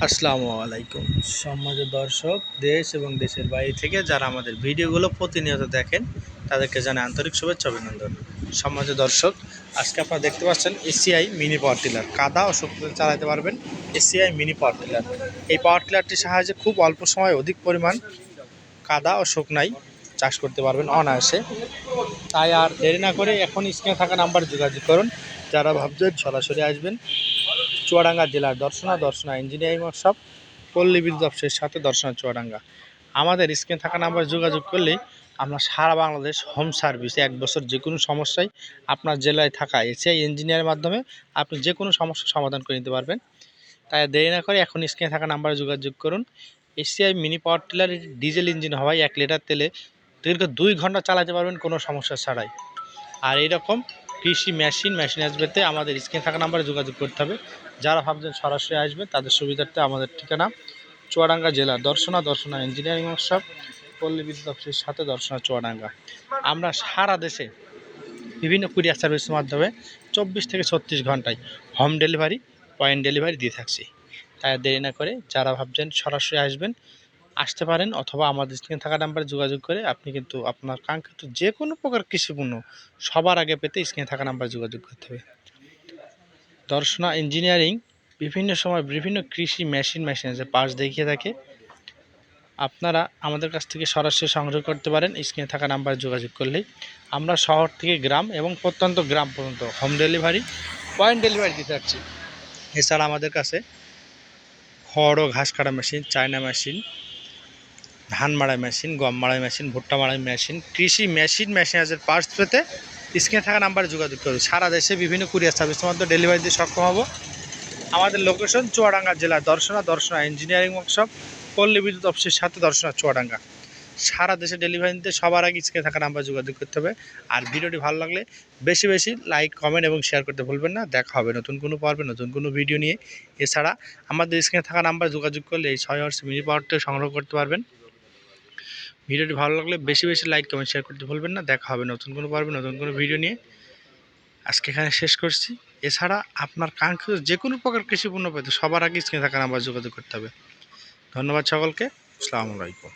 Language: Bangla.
আসসালামু আলাইকুম সম্মানিত দর্শক, দেশ এবং দেশের বাইরে থেকে যারা আমাদের ভিডিওগুলো প্রতিনিয়ত দেখেন তাদেরকে জানাই আন্তরিক শুভেচ্ছা অভিনন্দন। সম্মানিত দর্শক, আজকে আপনারা দেখতে পাচ্ছেন এসিআই মিনি পাওয়ার টিলার, কাদা ও শক্তি চালাতে পারবেন। এসিআই মিনি পাওয়ার টিলার, এই পাওয়ার টিলারটির সাহায্যে খুব অল্প সময়ে অধিক পরিমাণ কাদা ও শুকনাই চাষ করতে পারবেন অনায়াসে। তাই আর দেরি না করে এখন স্ক্রিনে থাকা নাম্বার যোগাযোগ করুন। যারা ভাবছেন সরাসরি আসবেন, চুয়াডাঙ্গা জেলার দর্শনা ইঞ্জিনিয়ারিং ওয়ার্কশপ, পল্লী বিদ্যুৎ অফিসের সাথে দর্শনা চুয়াডাঙ্গা। আমাদের স্ক্রিনে থাকা নাম্বার যোগাযোগ করলেই আমরা সারা বাংলাদেশ হোম সার্ভিস 1 বছর যে কোনো সমস্যায় আপনার জেলায় থাকা এসিআই ইঞ্জিনিয়ারের মাধ্যমে আপনি যে কোনো সমস্যার সমাধান করে নিতে পারবেন। তাই দেরি না করে এখন স্ক্রিনে থাকা নাম্বারে যোগাযোগ করুন। ACI mini power tiller diesel engine হওয়ায় 1 লিটার তেলে দীর্ঘ 2 ঘন্টা চালাতে পারবেন কোনো সমস্যা ছাড়াই। আর এইরকম কৃষি মেশিন আসবেতে আমাদের স্ক্রিনে থাকা নাম্বারে যোগাযোগ করতে হবে। যারা ভাবছেন সরাসরি আসবে তাদের সুবিধার্থে আমাদের ঠিকানা চুয়াডাঙ্গা জেলা দর্শনা ইঞ্জিনিয়ারিং ওয়ার্কশপ, পল্লী বিদ্যুৎ অফিসের সাথে দর্শনা চুয়াডাঙ্গা। আমরা সারা দেশে বিভিন্ন কুরিয়ার সার্ভিসের মাধ্যমে 24 থেকে 36 ঘন্টায় হোম ডেলিভারি, পয়েন্ট ডেলিভারি দিয়ে থাকছি। তাই দেরি না করে যারা ভাবছেন সরাসরি আসতে পারেন, অথবা আমাদের স্ক্রিনে থাকা নাম্বারে যোগাযোগ করে আপনি কিন্তু আপনার কাঙ্ক্ষিত যে কোনো প্রকার কৃষিপণ্য সবার আগে পেতে স্ক্রিনে থাকা নাম্বারে যোগাযোগ করতে হবে। দর্শনা ইঞ্জিনিয়ারিং বিভিন্ন সময় বিভিন্ন কৃষি মেশিন আছে পার্টস দেখিয়ে থাকে। আপনারা আমাদের কাছ থেকে সরাসরি সংগ্রহ করতে পারেন স্ক্রিনে থাকা নাম্বারে যোগাযোগ করলেই। আমরা শহর থেকে গ্রাম এবং প্রত্যন্ত গ্রাম পর্যন্ত হোম ডেলিভারি, পয়েন্ট ডেলিভারি দিতে যাচ্ছি। এছাড়া আমাদের কাছে খড় ও ঘাস কাটা মেশিন, চায়না মেশিন, ধান মাড়াই মেশিন, গম মাড়াই মেশিন, ভুট্টা মাড়াই মেশিন, কৃষি মেশিন আছে পার্টস পেতে স্ক্রিনে থাকা নাম্বারে যোগাযোগ করবে। সারা দেশে বিভিন্ন কুরিয়ার সার্ভিসের মাধ্যমে ডেলিভারি দিয়ে সক্ষম হব। আমাদের লোকেশন চুয়াডাঙ্গা জেলার দর্শনা ইঞ্জিনিয়ারিং ওয়ার্কশপ, পল্লী বিদ্যুৎ অফিসের সাথে দর্শনা চুয়াডাঙ্গা। সারা দেশে ডেলিভারি দিতে সবার আগে স্ক্রিনে থাকা নাম্বার যোগাযোগ করতে হবে। আর ভিডিওটি ভালো লাগলে বেশি বেশি লাইক, কমেন্ট এবং শেয়ার করতে ভুলবেন না। দেখা হবে নতুন কোনো পর্বে নতুন কোনো ভিডিও নিয়ে। এছাড়া আমাদের স্ক্রিনে থাকা নাম্বার যোগাযোগ করলে এই 6 হর্স মিনি পাওয়ারটা সংগ্রহ করতে পারবেন। ভিডিওটি ভালো লাগলে বেশি বেশি লাইক, কমেন্ট, শেয়ার করতে ভুলবেন না। দেখা হবে নতুন কোনো পর্বে নতুন কোনো ভিডিও নিয়ে। আজকে এখানে শেষ করছি। এছাড়া আপনার কাঙ্ক্ষিত যে কোনো প্রকার কৃষিপণ্য পেতে সবার আগে স্ক্রিনে থাকা নাম্বার যোগাযোগ করতে হবে। ধন্যবাদ সকলকে। আসসালামু আলাইকুম।